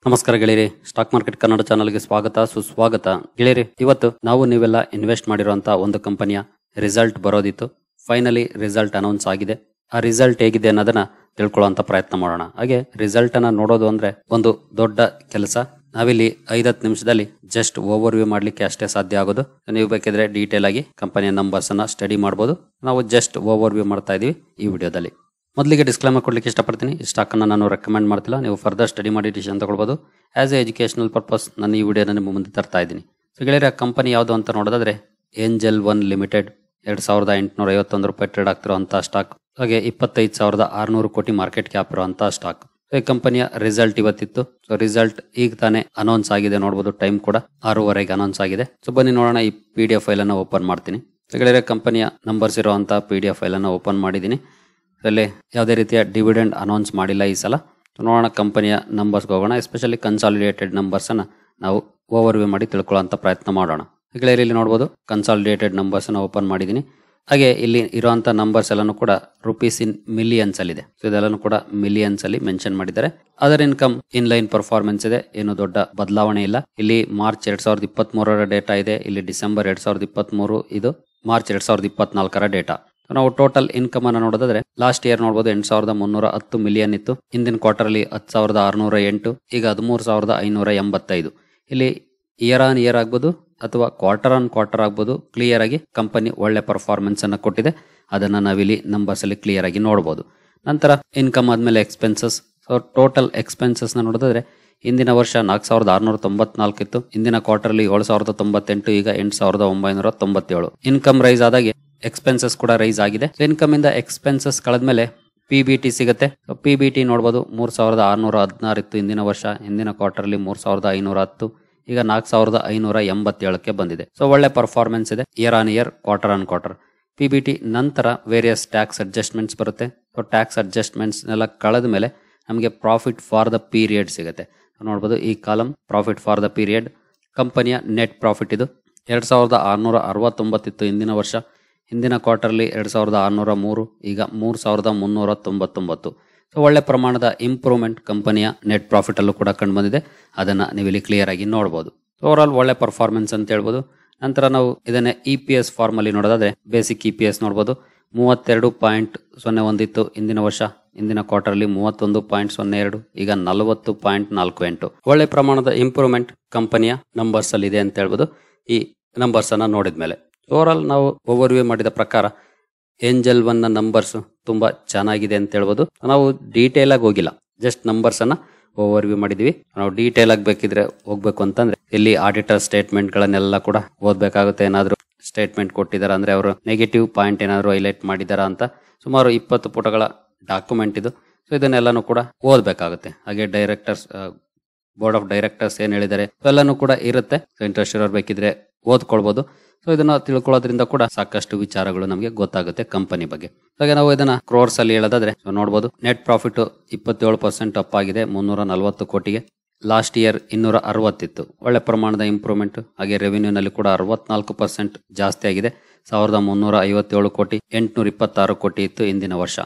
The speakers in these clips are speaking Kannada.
ನಮಸ್ಕಾರ ಗೆಳೆಯರಿ, ಸ್ಟಾಕ್ ಮಾರ್ಕೆಟ್ ಕನ್ನಡ ಚಾನಲ್ಗೆ ಸ್ವಾಗತ ಸುಸ್ವಾಗತ. ಗೆಳೆಯರಿ, ಇವತ್ತು ನಾವು ನೀವೆಲ್ಲ ಇನ್ವೆಸ್ಟ್ ಮಾಡಿರುವಂತಹ ಒಂದು ಕಂಪನಿಯ ರಿಸಲ್ಟ್ ಬರೋದಿತ್ತು. ಫೈನಲಿ ರಿಸಲ್ಟ್ ಅನೌನ್ಸ್ ಆಗಿದೆ. ಆ ರಿಸಲ್ಟ್ ಹೇಗಿದೆ ಅನ್ನೋದನ್ನ ತಿಳ್ಕೊಳ್ಳುವಂತ ಪ್ರಯತ್ನ ಮಾಡೋಣ. ಹಾಗೆ ರಿಸಲ್ಟ್ ಅನ್ನ ನೋಡೋದು ಅಂದ್ರೆ ಒಂದು ದೊಡ್ಡ ಕೆಲಸ. ನಾವಿಲ್ಲಿ 5-10 ನಿಮಿಷದಲ್ಲಿ ಜಸ್ಟ್ ಓವರ್ ವ್ಯೂ ಮಾಡ್ಲಿಕ್ಕೆ ಅಷ್ಟೇ ಸಾಧ್ಯ ಆಗೋದು. ನೀವು ಬೇಕಿದ್ರೆ ಡೀಟೇಲ್ ಆಗಿ ಕಂಪನಿಯ ನಂಬರ್ಸ್ ಅನ್ನ ಸ್ಟಡಿ ಮಾಡಬಹುದು. ನಾವು ಜಸ್ಟ್ ಓವರ್ ವ್ಯೂ ಮಾಡ್ತಾ ಇದೀವಿ ಈ ವಿಡಿಯೋದಲ್ಲಿ. ಮೊದಲಿಗೆ ಡಿಸ್ಕ್ಲೇಮರ್ ಕೊಡ್ಲಿಕ್ಕೆ ಇಷ್ಟಪಡ್ತೀನಿ. ಈ ಸ್ಟಾಕ್ ಅನ್ನ ನಾನು ರೆಕಮೆಂಡ್ ಮಾಡ್ತಿಲ್ಲ, ನೀವು ಫರ್ದರ್ ಸ್ಟಡಿ ಮಾಡಿ ಡಿಸಿಷನ್ ತಗೊಳ್ಬಹುದು. ಆಸ್ ಎ ಎಜುಕೇಶನಲ್ ಪರ್ಪಸ್ ನಾನು ಈ ವಿಡಿಯೋನ ನಿಮ್ಮ ಮುಂದೆ ತರ್ತಾ ಇದ್ದೀನಿ. ಸೊ ಗೆಳೆಯರ, ಕಂಪನಿ ಯಾವುದು ಅಂತ ನೋಡೋದಾದ್ರೆ ಏಂಜಲ್ ಒನ್ ಲಿಮಿಟೆಡ್ 2851 ರೂಪಾಯಿ ಟ್ರೇಡ್ ಆಗ್ತಿರುವಂತಹ ಸ್ಟಾಕ್. ಹಾಗೆ 25,600 ಕೋಟಿ ಮಾರ್ಕೆಟ್ ಕ್ಯಾಪ್ ಇರುವಂತಹ ಸ್ಟಾಕ್. ಈ ಕಂಪನಿಯ ರಿಸಲ್ಟ್ ಇವತ್ತಿತ್ತು. ಸೊ ರಿಸಲ್ಟ್ ಈಗ ತಾನೇ ಅನೌನ್ಸ್ ಆಗಿದೆ, ನೋಡಬಹುದು. ಟೈಮ್ ಕೂಡ 6:30ಗೆ ಅನೌನ್ಸ್ ಆಗಿದೆ. ಸೊ ಬನ್ನಿ ನೋಡೋಣ. ಈ PDF ಫೈಲ್ ಅನ್ನ ಓಪನ್ ಮಾಡ್ತೀನಿ. ಸೊ ಗೆಳೆಯರ, ಕಂಪನಿಯ ನಂಬರ್ಸ್ ಇರುವಂತಹ PDF ಫೈಲ್ ಅನ್ನ ಓಪನ್ ಮಾಡಿದ್ದೀನಿ. ಅಲ್ಲಿ ಯಾವುದೇ ರೀತಿಯ ಡಿವಿಡೆಂಡ್ ಅನೌನ್ಸ್ ಮಾಡಿಲ್ಲ ಈ ಸಲ. ನೋಡೋಣ ಕಂಪನಿಯ ನಂಬರ್ಸ್ಗೆ ಹೋಗೋಣ. ಎಸ್ಪೆಷಲಿ ಕನ್ಸಾಲಿಡೇಟೆಡ್ ನಂಬರ್ಸ್ ಅನ್ನ ನಾವು ಓವರ್ ವ್ಯೂ ಮಾಡಿ ತಿಳ್ಕೊಳ್ಳುವಂತ ಪ್ರಯತ್ನ ಮಾಡೋಣ. ಗೆಳೆಯರು, ಇಲ್ಲಿ ನೋಡಬಹುದು ಕನ್ಸಾಲಿಡೇಟೆಡ್ ನಂಬರ್ಸ್ ಅನ್ನ ಓಪನ್ ಮಾಡಿದ್ದೀನಿ. ಹಾಗೆ ಇಲ್ಲಿ ಇರುವಂತ ನಂಬರ್ಸ್ ಎಲ್ಲಾನು ಕೂಡ ರುಪೀಸ್ ಇನ್ ಮಿಲಿಯನ್ಸ್ ಅಲ್ಲಿ ಇದೆ. ಸೊ ಇದೆಲ್ಲಾನು ಕೂಡ ಮಿಲಿಯನ್ಸ್ ಅಲ್ಲಿ ಮೆನ್ಷನ್ ಮಾಡಿದ್ದಾರೆ. Other income in line performance ಇದೆ, ಏನು ದೊಡ್ಡ ಬದಲಾವಣೆ ಇಲ್ಲ. ಇಲ್ಲಿ ಮಾರ್ಚ್ 2023 ಡೇಟಾ ಇದೆ, ಇಲ್ಲಿ ಡಿಸೆಂಬರ್ 2023, ಇದು ಮಾರ್ಚ್ 2024 ಡೇಟಾ. ನಾವು ಟೋಟಲ್ ಇನ್ಕಮ್ ಅನ್ನ ನೋಡೋದಾದ್ರೆ ಲಾಸ್ಟ್ ಇಯರ್ ನೋಡಬಹುದು 8,310 ಮಿಲಿಯನ್ ಇತ್ತು. ಹಿಂದಿನ ಕ್ವಾರ್ಟರ್ ಅಲ್ಲಿ 10,608, ಈಗ 13,585. ಇಲ್ಲಿ ಇಯರ್ ಆನ್ ಇಯರ್ ಆಗ್ಬೋದು ಅಥವಾ ಕ್ವಾರ್ಟರ್ ಆನ್ ಕ್ವಾರ್ಟರ್ ಆಗ್ಬೋದು. ಕ್ಲಿಯರ್ ಆಗಿ ಕಂಪನಿ ಒಳ್ಳೆ ಪರ್ಫಾರ್ಮೆನ್ಸ್ ಅನ್ನ ಕೊಟ್ಟಿದೆ. ಅದನ್ನ ನಾವಿಲ್ಲಿ ನಂಬರ್ಸ್ ಅಲ್ಲಿ ಕ್ಲಿಯರ್ ಆಗಿ ನೋಡಬಹುದು. ನಂತರ ಇನ್ಕಮ್ ಆದ್ಮೇಲೆ ಎಕ್ಸ್ಪೆನ್ಸಸ್. ಸೊ ಟೋಟಲ್ ಎಕ್ಸ್ಪೆನ್ಸಸ್ ನ ನೋಡೋದಾದ್ರೆ ಹಿಂದಿನ ವರ್ಷ 4,694 ಇತ್ತು. ಹಿಂದಿನ ಕ್ವಾರ್ಟರ್ ಅಲ್ಲಿ 7,098, ಈಗ 8,997. ಇನ್ಕಮ್ ರೈಸ್ ಆದಾಗೆ ಎಕ್ಸ್ಪೆನ್ಸಸ್ ಕೂಡ ರೈಸ್ ಆಗಿದೆ. ಇನ್ಕಮ್ ಇಂದ ಎಕ್ಸ್ಪೆನ್ಸಸ್ ಕಳೆದ್ಮೇಲೆ PBT ಸಿಗುತ್ತೆ. PBT ನೋಡಬಹುದು 3,616 ಇತ್ತು ಹಿಂದಿನ ವರ್ಷ. ಹಿಂದಿನ ಕ್ವಾರ್ಟರ್ ಅಲ್ಲಿ 3,510, ಈಗ 4,587ಕ್ಕೆ ಬಂದಿದೆ. ಸೊ ಒಳ್ಳೆ ಪರ್ಫಾರ್ಮೆನ್ಸ್ ಇದೆ year on year, quarter on quarter. PBT ನಂತರ ವೇರಿಯಸ್ ಟ್ಯಾಕ್ಸ್ ಅಡ್ಜಸ್ಟ್ಮೆಂಟ್ಸ್ ಬರುತ್ತೆ. ಸೊ ಟ್ಯಾಕ್ಸ್ ಅಡ್ಜಸ್ಟ್ಮೆಂಟ್ಸ್ ನೆಲ್ಲ ಕಳೆದ ಮೇಲೆ ನಮಗೆ ಪ್ರಾಫಿಟ್ ಫಾರ್ ದ ಪೀರಿಯಡ್ ಸಿಗುತ್ತೆ. ನೋಡಬಹುದು ಈ column profit for the period. ಕಂಪನಿಯ ನೆಟ್ ಪ್ರಾಫಿಟ್ ಇದು 2,669 ಇತ್ತು ಹಿಂದಿನ ವರ್ಷ. ಹಿಂದಿನ ಕ್ವಾರ್ಟರ್ ಅಲ್ಲಿ 2,603, ಈಗ 3,399. ಸೊ ಒಳ್ಳೆ ಪ್ರಮಾಣದ ಇಂಪ್ರೂವ್ಮೆಂಟ್ ಕಂಪನಿಯ ನೆಟ್ ಪ್ರಾಫಿಟ್ ಅಲ್ಲೂ ಕೂಡ ಕಂಡು ಬಂದಿದೆ. ಅದನ್ನ ನೀವು ಇಲ್ಲಿ ಕ್ಲಿಯರ್ ಆಗಿ ನೋಡಬಹುದು. ಓವರ್ ಆಲ್ ಒಳ್ಳೆ ಪರ್ಫಾರ್ಮೆನ್ಸ್ ಅಂತ ಹೇಳ್ಬೋದು. ನಂತರ ನಾವು ಇದನ್ನ EPS ಫಾರ್ಮ್ ಅಲ್ಲಿ ನೋಡೋದಾದ್ರೆ ಬೇಸಿಕ್ EPS ನೋಡಬಹುದು 32.01 ಇತ್ತು ಹಿಂದಿನ ವರ್ಷ. ಹಿಂದಿನ ಕ್ವಾರ್ಟರ್ ಅಲ್ಲಿ 31.02, ಈಗ 40.48. ಒಳ್ಳೆ ಪ್ರಮಾಣದ ಇಂಪ್ರೂವ್ಮೆಂಟ್ ಕಂಪನಿಯ ನಂಬರ್ಸ್ ಅಲ್ಲಿ ಇದೆ ಅಂತ ಹೇಳ್ಬೋದು ಈ ನಂಬರ್ಸ್ ಅನ್ನ ನೋಡಿದ್ಮೇಲೆ. ಓವರ್ ಆಲ್ ನಾವು ಓವರ್ ವ್ಯೂ ಮಾಡಿದ ಪ್ರಕಾರ ಏಂಜಲ್ ಒನ್ ನ ನಂಬರ್ಸ್ ತುಂಬಾ ಚೆನ್ನಾಗಿದೆ ಅಂತ ಹೇಳ್ಬೋದು. ನಾವು ಡೀಟೇಲ್ ಆಗಿ ಹೋಗಿಲ್ಲ, ಜಸ್ಟ್ ನಂಬರ್ಸ್ ಅನ್ನ ಓವರ್ ವ್ಯೂ ಮಾಡಿದೀವಿ. ನಾವು ಡೀಟೇಲ್ ಆಗಿ ಬೇಕಿದ್ರೆ ಹೋಗ್ಬೇಕು ಅಂತಂದ್ರೆ ಇಲ್ಲಿ ಆಡಿಟರ್ ಸ್ಟೇಟ್ಮೆಂಟ್ ಗಳನ್ನೆಲ್ಲ ಕೂಡ ಓದ್ಬೇಕಾಗುತ್ತೆ. ಏನಾದ್ರು ಸ್ಟೇಟ್ಮೆಂಟ್ ಕೊಟ್ಟಿದಾರ ಅಂದ್ರೆ ಅವರು ನೆಗೆಟಿವ್ ಪಾಯಿಂಟ್ ಏನಾದ್ರು ಹೈಲೈಟ್ ಮಾಡಿದಾರ ಅಂತ ಸುಮಾರು 20 ಪುಟಗಳ ಡಾಕ್ಯುಮೆಂಟ್ ಇದು. ಸೊ ಇದನ್ನೆಲ್ಲಾನು ಕೂಡ ಓದ್ಬೇಕಾಗುತ್ತೆ. ಹಾಗೆ ಡೈರೆಕ್ಟರ್ಸ್ ಬೋರ್ಡ್ ಆಫ್ ಡೈರೆಕ್ಟರ್ಸ್ ಏನ್ ಹೇಳಿದ್ದಾರೆ ಎಲ್ಲಾನು ಕೂಡ ಇರುತ್ತೆ. ಇಂಟ್ರೆಸ್ಟ್ ಇರೋರು ಬೇಕಿದ್ರೆ ಓದ್ಕೊಳ್ಬಹುದು. ಸೊ ಇದನ್ನ ತಿಳ್ಕೊಳ್ಳೋದ್ರಿಂದ ಕೂಡ ಸಾಕಷ್ಟು ವಿಚಾರಗಳು ನಮಗೆ ಗೊತ್ತಾಗುತ್ತೆ ಕಂಪನಿ ಬಗ್ಗೆ. ಹಾಗೆ ನಾವು ಇದನ್ನ ಕ್ರೋರ್ಸ್ ಅಲ್ಲಿ ಹೇಳೋದಾದ್ರೆ ನೋಡಬಹುದು ನೆಟ್ ಪ್ರಾಫಿಟ್ 27% ಅಪ್ ಆಗಿದೆ 340 ಕೋಟಿಗೆ. ಲಾಸ್ಟ್ ಇಯರ್ 260 ಇತ್ತು. ಒಳ್ಳೆ ಪ್ರಮಾಣದ ಇಂಪ್ರೂವ್ಮೆಂಟ್. ಹಾಗೆ ರೆವಿನ್ಯೂ ನಲ್ಲಿ ಕೂಡ 64% ಜಾಸ್ತಿ ಆಗಿದೆ. 1,357 ಕೋಟಿ, 826 ಕೋಟಿ ಇತ್ತು ಹಿಂದಿನ ವರ್ಷ.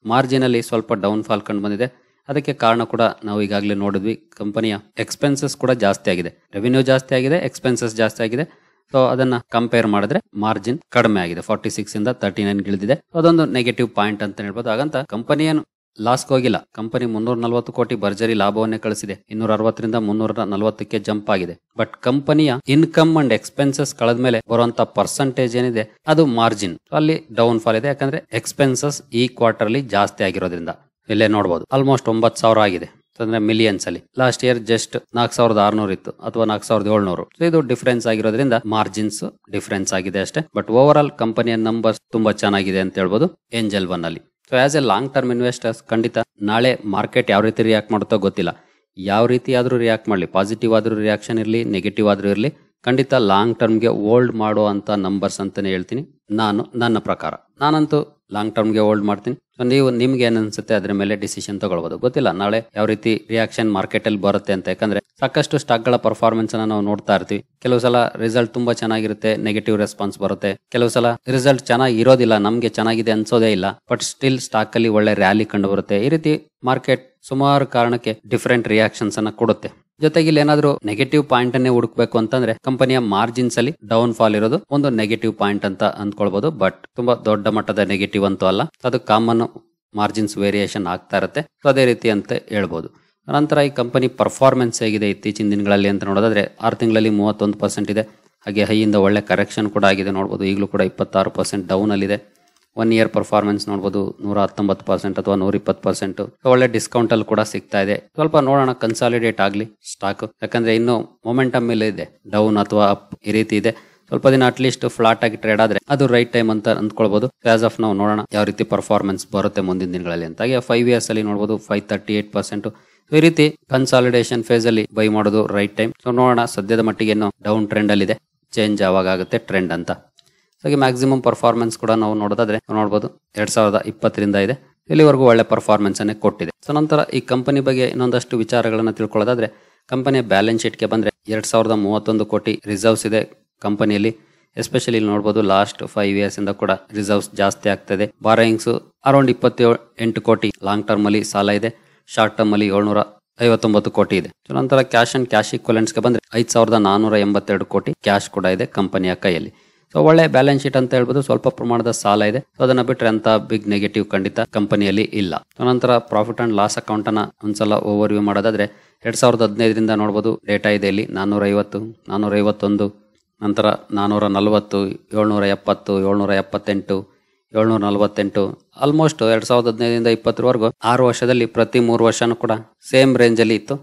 ಮಾರ್ಜಿನ್ ಅಲ್ಲಿ ಸ್ವಲ್ಪ ಡೌನ್ ಫಾಲ್ ಕಂಡು ಬಂದಿದೆ. ಅದಕ್ಕೆ ಕಾರಣ ಕೂಡ ನಾವು ಈಗಾಗಲೇ ನೋಡಿದ್ವಿ, ಕಂಪನಿಯ ಎಕ್ಸ್ಪೆನ್ಸಸ್ ಕೂಡ ಜಾಸ್ತಿ ಆಗಿದೆ. ರೆವಿನ್ಯೂ ಜಾಸ್ತಿ ಆಗಿದೆ, ಎಕ್ಸ್ಪೆನ್ಸಸ್ ಜಾಸ್ತಿ ಆಗಿದೆ. ಸೊ ಅದನ್ನ ಕಂಪೇರ್ ಮಾಡಿದ್ರೆ ಮಾರ್ಜಿನ್ ಕಡಿಮೆ ಆಗಿದೆ, 46 ಇಂದ 39 ಇಳಿದಿದೆ. ಅದೊಂದು ನೆಗೆಟಿವ್ ಪಾಯಿಂಟ್ ಅಂತ ಹೇಳ್ಬೋದು. ಹಾಗಂತ ಕಂಪನಿ ಏನು ಲಾಸ್ಗೆ ಹೋಗಿಲ್ಲ. ಕಂಪನಿ 340 ಕೋಟಿ ಭರ್ಜರಿ ಲಾಭವನ್ನೇ ಕಳಿಸಿದೆ. 260ರಿಂದ 340ಕ್ಕೆ ಜಂಪ್ ಆಗಿದೆ. ಬಟ್ ಕಂಪನಿಯ ಇನ್ಕಮ್ ಅಂಡ್ ಎಕ್ಸ್ಪೆನ್ಸಸ್ ಕಳೆದ್ಮೇಲೆ ಬರುವಂತ ಪರ್ಸೆಂಟೇಜ್ ಏನಿದೆ ಅದು ಮಾರ್ಜಿನ್ ಅಲ್ಲಿ ಡೌನ್ ಫಾಲ್ ಇದೆ. ಯಾಕಂದ್ರೆ ಎಕ್ಸ್ಪೆನ್ಸಸ್ ಈ ಕ್ವಾರ್ಟರ್ ಅಲ್ಲಿ ಜಾಸ್ತಿ ಆಗಿರೋದ್ರಿಂದ ಇಲ್ಲೇ ನೋಡಬಹುದು ಆಲ್ಮೋಸ್ಟ್ 9,000 ಆಗಿದೆ. ಅಂದ್ರೆ ಮಿಲಿಯನ್ಸ್ ಅಲ್ಲಿ. ಲಾಸ್ಟ್ ಇಯರ್ ಜಸ್ಟ್ 4,600 ಇತ್ತು ಅಥವಾ 4,700. ಸೊ ಇದು ಡಿಫರೆನ್ಸ್ ಆಗಿರೋದ್ರಿಂದ ಮಾರ್ಜಿನ್ಸ್ ಡಿಫರೆನ್ಸ್ ಆಗಿದೆ ಅಷ್ಟೇ. ಬಟ್ ಓವರ್ ಆಲ್ ಕಂಪನಿಯ ನಂಬರ್ಸ್ ತುಂಬಾ ಚೆನ್ನಾಗಿದೆ ಅಂತ ಹೇಳ್ಬೋದು ಏಂಜಲ್ ಒನ್ ಅಲ್ಲಿ. So as A long term investors ಖಂಡಿತ ನಾಳೆ ಮಾರ್ಕೆಟ್ ಯಾವ ರೀತಿ ರಿಯಾಕ್ಟ್ ಮಾಡುತ್ತೋ ಗೊತ್ತಿಲ್ಲ. ಯಾವ ರೀತಿ ಆದ್ರೂ ರಿಯಾಕ್ಟ್ ಮಾಡಲಿ, ಪಾಸಿಟಿವ್ ಆದ್ರೂ ರಿಯಾಕ್ಷನ್ ಇರಲಿ, ನೆಗೆಟಿವ್ ಆದ್ರೂ ಇರಲಿ, ಖಂಡಿತ ಲಾಂಗ್ ಟರ್ಮ್ಗೆ ಹೋಲ್ಡ್ ಮಾಡುವಂತ ನಂಬರ್ಸ್ ಅಂತಾನೆ ಹೇಳ್ತೀನಿ ನಾನು. ನನ್ನ ಪ್ರಕಾರ ನಾನಂತೂ ಲಾಂಗ್ ಟರ್ಮ್ಗೆ ಹೋಲ್ಡ್ ಮಾಡ್ತೀನಿ. ಸೊ ನೀವು ನಿಮ್ಗೆ ಏನ್ ಅನ್ಸುತ್ತೆ ಅದ್ರ ಮೇಲೆ ಡಿಸಿಷನ್ ತಗೊಳ್ಬಹುದು. ಗೊತ್ತಿಲ್ಲ ನಾಳೆ ಯಾವ ರೀತಿ ರಿಯಾಕ್ಷನ್ ಮಾರ್ಕೆಟ್ ಅಲ್ಲಿ ಬರುತ್ತೆ ಅಂತ. ಯಾಕಂದ್ರೆ ಸಾಕಷ್ಟು ಸ್ಟಾಕ್ ಗಳ ಪರ್ಫಾರ್ಮೆನ್ಸ್ ಅನ್ನ ನಾವು ನೋಡ್ತಾ ಇರ್ತೀವಿ. ಕೆಲವು ಸಲ ರಿಸಲ್ಟ್ ತುಂಬಾ ಚೆನ್ನಾಗಿರುತ್ತೆ, ನೆಗೆಟಿವ್ ರೆಸ್ಪಾನ್ಸ್ ಬರುತ್ತೆ. ಕೆಲವು ಸಲ ರಿಸಲ್ಟ್ ಚೆನ್ನಾಗಿ ಇರೋದಿಲ್ಲ, ನಮ್ಗೆ ಚೆನ್ನಾಗಿದೆ ಅನ್ಸೋದೇ ಇಲ್ಲ, ಬಟ್ ಸ್ಟಿಲ್ ಸ್ಟಾಕ್ ಅಲ್ಲಿ ಒಳ್ಳೆ ರ್ಯಾಲಿ ಕಂಡು ಬರುತ್ತೆ. ಈ ರೀತಿ ಮಾರ್ಕೆಟ್ ಸುಮಾರು ಕಾರಣಕ್ಕೆ ಡಿಫರೆಂಟ್ ರಿಯಾಕ್ಷನ್ಸ್ ಅನ್ನ ಕೊಡುತ್ತೆ. ಜೊತೆಗೆ ಇಲ್ಲಿ ಏನಾದ್ರು ನೆಗೆಟಿವ್ ಪಾಯಿಂಟ್ ಅನ್ನೇ ಹುಡುಕ್ಬೇಕು ಅಂತಂದ್ರೆ ಕಂಪನಿಯ ಮಾರ್ಜಿನ್ಸ್ ಅಲ್ಲಿ ಡೌನ್ ಫಾಲ್ ಇರೋದು ಒಂದು ನೆಗೆಟಿವ್ ಪಾಯಿಂಟ್ ಅಂತ ಅಂದ್ಕೊಳ್ಬಹುದು. ಬಟ್ ತುಂಬಾ ದೊಡ್ಡ ಮಟ್ಟದ ನೆಗೆಟಿವ್ ಅಂತೂ ಅಲ್ಲ, ಅದು ಕಾಮನ್ ಮಾರ್ಜಿನ್ಸ್ ವೇರಿಯೇಷನ್ ಆಗ್ತಾ ಇರುತ್ತೆ. ಸೊ ಅದೇ ರೀತಿ ಅಂತ ಹೇಳ್ಬೋದು. ನಂತರ ಈ ಕಂಪನಿ ಪರ್ಫಾರ್ಮೆನ್ಸ್ ಹೇಗಿದೆ ಇತ್ತೀಚಿನ ದಿನಗಳಲ್ಲಿ ಅಂತ ನೋಡೋದಾದ್ರೆ 6 ತಿಂಗಳಲ್ಲಿ 31% ಇದೆ. ಹಾಗೆ ಹೈಯಿಂದ ಒಳ್ಳೆ ಕರೆಕ್ಷನ್ ಕೂಡ ಆಗಿದೆ ನೋಡಬಹುದು. ಈಗಲೂ ಕೂಡ 26% ಡೌನ್ ಅಲ್ಲಿ ಇದೆ. 1 ಇಯರ್ ಪರ್ಫಾರ್ಮೆನ್ಸ್ ನೋಡಬಹುದು 119% ಅಥವಾ 120%. ಒಳ್ಳೆ ಡಿಸ್ಕೌಂಟ್ ಅಲ್ಲಿ ಕೂಡ ಸಿಗ್ತಾ ಇದೆ. ಸ್ವಲ್ಪ ನೋಡೋಣ ಕನ್ಸಾಲಿಡೇಟ್ ಆಗ್ಲಿ ಸ್ಟಾಕ್, ಯಾಕಂದ್ರೆ ಇನ್ನು ಮೊಮೆಂಟಮ್ ಮೇಲೆ ಇದೆ, ಡೌನ್ ಅಥವಾ ಅಪ್ ಈ ರೀತಿ ಇದೆ. ಸ್ವಲ್ಪ ದಿನ ಅಟ್ಲೀಸ್ಟ್ ಫ್ಲಾಟ್ ಆಗಿ ಟ್ರೇಡ್ ಆದ್ರೆ ಅದು ರೈಟ್ ಟೈಮ್ ಅಂತ ಅಂದ್ಕೊಳ್ಬಹುದು. ಆಸ್ ಆಫ್ ನಾವು ನೋಡೋಣ ಯಾವ ರೀತಿ ಪರ್ಫಾರ್ಮೆನ್ಸ್ ಬರುತ್ತೆ ಮುಂದಿನ ದಿನಗಳಲ್ಲಿ ಅಂತ. ಹಾಗೆ 5 ಇಯರ್ಸ್ ಅಲ್ಲಿ ನೋಡಬಹುದು 538%. ಈ ರೀತಿ ಕನ್ಸಾಲಿಡೇಷನ್ ಫೇಸ್ ಅಲ್ಲಿ ಬೈ ಮಾಡೋದು ರೈಟ್ ಟೈಮ್. ಸೊ ನೋಡೋಣ, ಸದ್ಯದ ಮಟ್ಟಿಗೆ ಏನು ಡೌನ್ ಟ್ರೆಂಡ್ ಅಲ್ಲಿ ಇದೆ, ಚೇಂಜ್ ಯಾವಾಗ ಆಗುತ್ತೆ ಟ್ರೆಂಡ್ ಅಂತ. ಹಾಗೆ ಮ್ಯಾಕ್ಸಿಮಮ್ ಪರ್ಫಾರ್ಮೆನ್ಸ್ ಕೂಡ ನಾವು ನೋಡೋದಾದ್ರೆ ನೋಡಬಹುದು 2020 ಇದೆ. ಇಲ್ಲಿವರೆಗೂ ಒಳ್ಳೆ ಪರ್ಫಾರ್ಮೆನ್ಸ್ ಅನ್ನೇ ಕೊಟ್ಟಿದೆ. ಸೊ ನಂತರ ಈ ಕಂಪನಿ ಬಗ್ಗೆ ಇನ್ನೊಂದಷ್ಟು ವಿಚಾರಗಳನ್ನ ತಿಳ್ಕೊಳ್ಳೋದಾದ್ರೆ ಕಂಪನಿಯ ಬ್ಯಾಲೆನ್ಸ್ ಶೀಟ್ ಗೆ ಬಂದ್ರೆ 2031 ಕೋಟಿ ರಿಸರ್ವ್ಸ್ ಇದೆ ಕಂಪನಿಯಲ್ಲಿ. ಎಸ್ಪೆಷಲಿ ಇಲ್ಲಿ ನೋಡಬಹುದು ಲಾಸ್ಟ್ 5 ಇಯರ್ಸ್ ಇಂದ ಕೂಡ ರಿಸರ್ವ್ಸ್ ಜಾಸ್ತಿ ಆಗ್ತದೆ. ಬಾರೋಯಿಂಗ್ಸ್ ಅರೌಂಡ್ 28 ಕೋಟಿ ಲಾಂಗ್ ಟರ್ಮ್ ಅಲ್ಲಿ ಸಾಲ ಇದೆ. ಶಾರ್ಟ್ ಟರ್ಮ್ ಅಲ್ಲಿ 759 ಕೋಟಿ ಇದೆ. ನಂತರ ಕ್ಯಾಶ್ ಅಂಡ್ ಕ್ಯಾಶ್ ಈಕ್ವಲೆಂಟ್ಸ್ ಗೆ ಬಂದ್ರೆ 5482 ಕೋಟಿ ಕ್ಯಾಶ್ ಕೂಡ ಇದೆ ಕಂಪನಿಯ ಕೈಯಲ್ಲಿ. ಸೊ ಒಳ್ಳೆ ಬ್ಯಾಲೆನ್ಸ್ ಶೀಟ್ ಅಂತ ಹೇಳ್ಬೋದು. ಸ್ವಲ್ಪ ಪ್ರಮಾಣದ ಸಾಲ ಇದೆ. ಸೊ ಅದನ್ನ ಬಿಟ್ರೆ ಅಂತ ಬಿಗ್ ನೆಗೆಟಿವ್ ಖಂಡಿತ ಕಂಪನಿಯಲ್ಲಿ ಇಲ್ಲ. ನಂತರ ಪ್ರಾಫಿಟ್ ಅಂಡ್ ಲಾಸ್ ಅಕೌಂಟ್ ಅನ್ನ ಒಂದ್ಸಲ ಓವರ್ ವ್ಯೂ ಮಾಡೋದಾದ್ರೆ 2015 ನೋಡಬಹುದು ಡೇಟಾ ಇದೆ ಇಲ್ಲಿ 450, 451, ನಂತರ 440, 770, 778, 748. ಆಲ್ಮೋಸ್ಟ್ 2015 2020 6 ವರ್ಷದಲ್ಲಿ ಪ್ರತಿ 3 ವರ್ಷನೂ ಕೂಡ ಸೇಮ್ ರೇಂಜ್ ಅಲ್ಲಿ ಇತ್ತು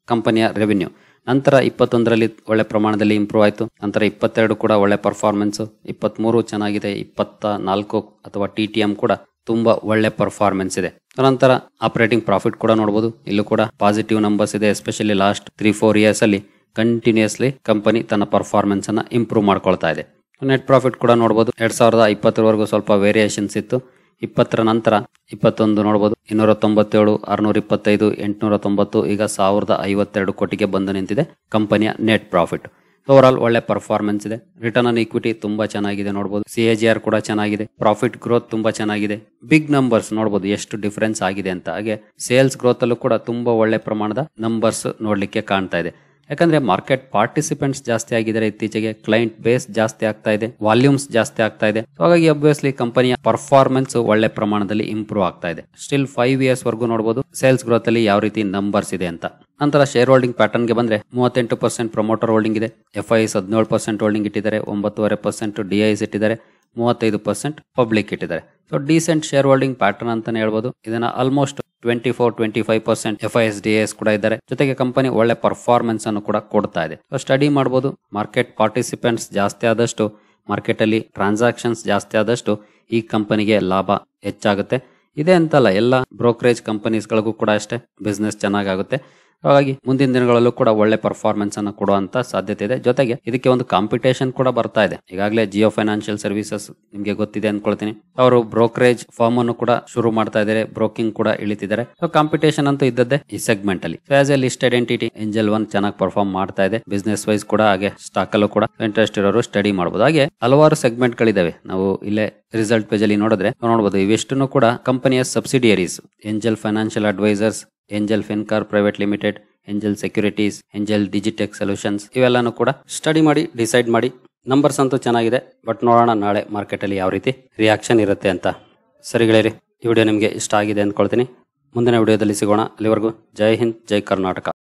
ಕಂಪನಿಯ ರೆವಿನ್ಯೂ. ನಂತರ 21 ಒಳ್ಳೆ ಪ್ರಮಾಣದಲ್ಲಿ ಇಂಪ್ರೂವ್ ಆಯಿತು. ನಂತರ 22 ಕೂಡ ಒಳ್ಳೆ ಪರ್ಫಾರ್ಮೆನ್ಸ್, 23 ಚೆನ್ನಾಗಿದೆ, 24 ಅಥವಾ TTM ಕೂಡ ತುಂಬಾ ಒಳ್ಳೆ ಪರ್ಫಾರ್ಮೆನ್ಸ್ ಇದೆ. ನಂತರ ಆಪರೇಟಿಂಗ್ ಪ್ರಾಫಿಟ್ ಕೂಡ ನೋಡಬಹುದು, ಇಲ್ಲೂ ಕೂಡ ಪಾಸಿಟಿವ್ ನಂಬರ್ಸ್ ಇದೆ. ಎಸ್ಪೆಷಲಿ ಲಾಸ್ಟ್ 3-4 ಇಯರ್ಸ್ ಅಲ್ಲಿ ಕಂಟಿನ್ಯೂಸ್ಲಿ ಕಂಪನಿ ತನ್ನ ಪರ್ಫಾರ್ಮೆನ್ಸ್ ಅನ್ನ ಇಂಪ್ರೂವ್ ಮಾಡ್ಕೊಳ್ತಾ ಇದೆ. ನೆಟ್ ಪ್ರಾಫಿಟ್ ಕೂಡ ನೋಡಬಹುದು 2020 ಸ್ವಲ್ಪ ವೇರಿಯೇಷನ್ಸ್ ಇತ್ತು. 20 ನಂತರ 21 ನೋಡಬಹುದು 297, 625, 890, ಈಗ 1052 ಕೋಟಿಗೆ ಬಂದು ನಿಂತಿದೆ ಕಂಪನಿಯ ನೆಟ್ ಪ್ರಾಫಿಟ್. ಓವರ್ ಆಲ್ ಒಳ್ಳೆ ಪರ್ಫಾರ್ಮೆನ್ಸ್ ಇದೆ. ರಿಟರ್ನ್ ಆನ್ ಇಕ್ವಿಟಿ ತುಂಬಾ ಚೆನ್ನಾಗಿದೆ ನೋಡಬಹುದು. CAGR ಕೂಡ ಚೆನ್ನಾಗಿದೆ. ಪ್ರಾಫಿಟ್ ಗ್ರೋತ್ ತುಂಬಾ ಚೆನ್ನಾಗಿದೆ. ಬಿಗ್ ನಂಬರ್ಸ್ ನೋಡಬಹುದು ಎಷ್ಟು ಡಿಫರೆನ್ಸ್ ಆಗಿದೆ ಅಂತ. ಹಾಗೆ ಸೇಲ್ಸ್ ಗ್ರೋತ್ ಅಲ್ಲೂ ಕೂಡ ತುಂಬಾ ಒಳ್ಳೆ ಪ್ರಮಾಣದ ನಂಬರ್ಸ್ ನೋಡ್ಲಿಕ್ಕೆ ಕಾಣ್ತಾ ಇದೆ. ಯಾಕಂದ್ರೆ ಮಾರ್ಕೆಟ್ ಪಾರ್ಟಿಸಿಪೆಂಟ್ಸ್ ಜಾಸ್ತಿ ಆಗಿದ್ದಾರೆ ಇತ್ತೀಚೆಗೆ, ಕ್ಲೈಂಟ್ ಬೇಸ್ ಜಾಸ್ತಿ ಆಗ್ತಾ ಇದೆ, ವಾಲ್ಯೂಮ್ಸ್ ಜಾಸ್ತಿ ಆಗ್ತಾ ಇದೆ. ಹಾಗಾಗಿ ಅಬ್ವಿಯಸ್ಲಿ ಕಂಪನಿಯ ಪರ್ಫಾರ್ಮೆನ್ಸ್ ಒಳ್ಳೆ ಪ್ರಮಾಣದಲ್ಲಿ ಇಂಪ್ರೂವ್ ಆಗ್ತಾ ಇದೆ. ಸ್ಟಿಲ್ 5 ಇಯರ್ಸ್ ವರೆಗೂ ನೋಡಬಹುದು ಸೇಲ್ಸ್ ಗ್ರೋತ್ ಅಲ್ಲಿ ಯಾವ ರೀತಿ ನಂಬರ್ಸ್ ಇದೆ ಅಂತ. ನಂತರ ಶೇರ್ ಹೋಲ್ಡಿಂಗ್ ಪ್ಯಾಟರ್ನ್ ಗೆ ಬಂದ್ರೆ 38% ಪ್ರಮೋಟರ್ ಹೋಲ್ಡಿಂಗ್ ಇದೆ. FIs 17% ಹೋಲ್ಡಿಂಗ್ ಇಟ್ಟಿದ್ದಾರೆ, 9.5% DIs ಇಟ್ಟಿದ್ದಾರೆ, 35% ಪಬ್ಲಿಕ್ ಇಟ್ಟಿದ್ದಾರೆ. So decent share holding pattern ಅಂತಾನೆ ಹೇಳ್ಬೋದು. ಇದನ್ನ ಆಲ್ಮೋಸ್ಟ್ 24-25% FIs DIs ಕೂಡ ಇದ್ದಾರೆ. ಜೊತೆಗೆ ಕಂಪನಿ ಒಳ್ಳೆ ಪರ್ಫಾರ್ಮೆನ್ಸ್ ಅನ್ನು ಕೂಡ ಕೊಡ್ತಾ ಇದೆ. ಸೊ ಸ್ಟಡಿ ಮಾಡಬಹುದು. ಮಾರ್ಕೆಟ್ ಪಾರ್ಟಿಸಿಪೆಂಟ್ಸ್ ಜಾಸ್ತಿ ಆದಷ್ಟು, ಮಾರ್ಕೆಟ್ ಅಲ್ಲಿ ಟ್ರಾನ್ಸಾಕ್ಷನ್ಸ್ ಜಾಸ್ತಿ ಆದಷ್ಟು ಈ ಕಂಪನಿಗೆ ಲಾಭ ಹೆಚ್ಚಾಗುತ್ತೆ. ಇದೆ ಅಂತಲ್ಲ, ಎಲ್ಲ ಬ್ರೋಕರೇಜ್ ಕಂಪನೀಸ್ ಗಳಿಗೂ ಕೂಡ ಅಷ್ಟೇ ಬಿಸ್ನೆಸ್ ಚೆನ್ನಾಗುತ್ತೆ. ಹಾಗಾಗಿ ಮುಂದಿನ ದಿನಗಳಲ್ಲೂ ಕೂಡ ಒಳ್ಳೆ ಪರ್ಫಾರ್ಮೆನ್ಸ್ ಅನ್ನು ಕೊಡುವಂತ ಸಾಧ್ಯತೆ ಇದೆ. ಜೊತೆಗೆ ಇದಕ್ಕೆ ಒಂದು ಕಾಂಪಿಟೇಷನ್ ಕೂಡ ಬರ್ತಾ ಇದೆ. ಈಗಾಗಲೇ ಜಿಯೋ ಫೈನಾನ್ಷಿಯಲ್ ಸರ್ವಿಸಸ್ ನಿಮ್ಗೆ ಗೊತ್ತಿದೆ ಅನ್ಕೊಳ್ತೀನಿ, ಅವರು ಬ್ರೋಕರೇಜ್ ಫಾರ್ಮ್ ಅನ್ನು ಕೂಡ ಶುರು ಮಾಡ್ತಾ ಇದ್ದಾರೆ, ಬ್ರೋಕಿಂಗ್ ಕೂಡ ಇಳಿತಿದ್ದಾರೆ. ಸೊ ಕಾಂಪಿಟೇಷನ್ ಅಂತೂ ಇದ್ದದ್ದೇ ಈ ಸೆಗ್ಮೆಂಟ್ ಅಲ್ಲಿ. As A listed entity angel one ಚೆನ್ನಾಗಿ ಪರ್ಫಾರ್ಮ್ ಮಾಡ್ತಾ ಇದೆ ಬಿಸ್ನೆಸ್ ವೈಸ್ ಕೂಡ. ಹಾಗೆ ಸ್ಟಾಕ್ ಅಲ್ಲೂ ಕೂಡ ಇಂಟ್ರೆಸ್ಟ್ ಇರೋರು ಸ್ಟಡಿ ಮಾಡಬಹುದು. ಹಾಗೆ ಹಲವಾರು ಸೆಗ್ಮೆಂಟ್ ಗಳಿದಾವೆ. ನಾವು ಇಲ್ಲೇ ರಿಸಲ್ಟ್ ಪೇಜ್ ಅಲ್ಲಿ ನೋಡಿದ್ರೆ ನೋಡಬಹುದು ಇವೆಷ್ಟು ಕೂಡ ಕಂಪನಿಯ subsidiaries. Angel financial advisors, Angel Fincorp private limited, Angel securities, Angel Digitech solutions, ಇವೆಲ್ಲಾನು ಕೂಡ ಸ್ಟಡಿ ಮಾಡಿ ಡಿಸೈಡ್ ಮಾಡಿ. ನಂಬರ್ಸ್ ಅಂತೂ ಚೆನ್ನಾಗಿದೆ, ಬಟ್ ನೋಡೋಣ ನಾಳೆ ಮಾರ್ಕೆಟ್ ಅಲ್ಲಿ ಯಾವ ರೀತಿ ರಿಯಾಕ್ಷನ್ ಇರುತ್ತೆ ಅಂತ. ಸರಿ ಗೆಳೆಯರಿ, ಈ ವಿಡಿಯೋ ನಿಮಗೆ ಇಷ್ಟ ಆಗಿದೆ ಅಂದ್ಕೊಳ್ತೀನಿ. ಮುಂದಿನ ವಿಡಿಯೋದಲ್ಲಿ ಸಿಗೋಣ. ಅಲ್ಲಿವರೆಗೂ ಜೈ ಹಿಂದ್, ಜೈ ಕರ್ನಾಟಕ.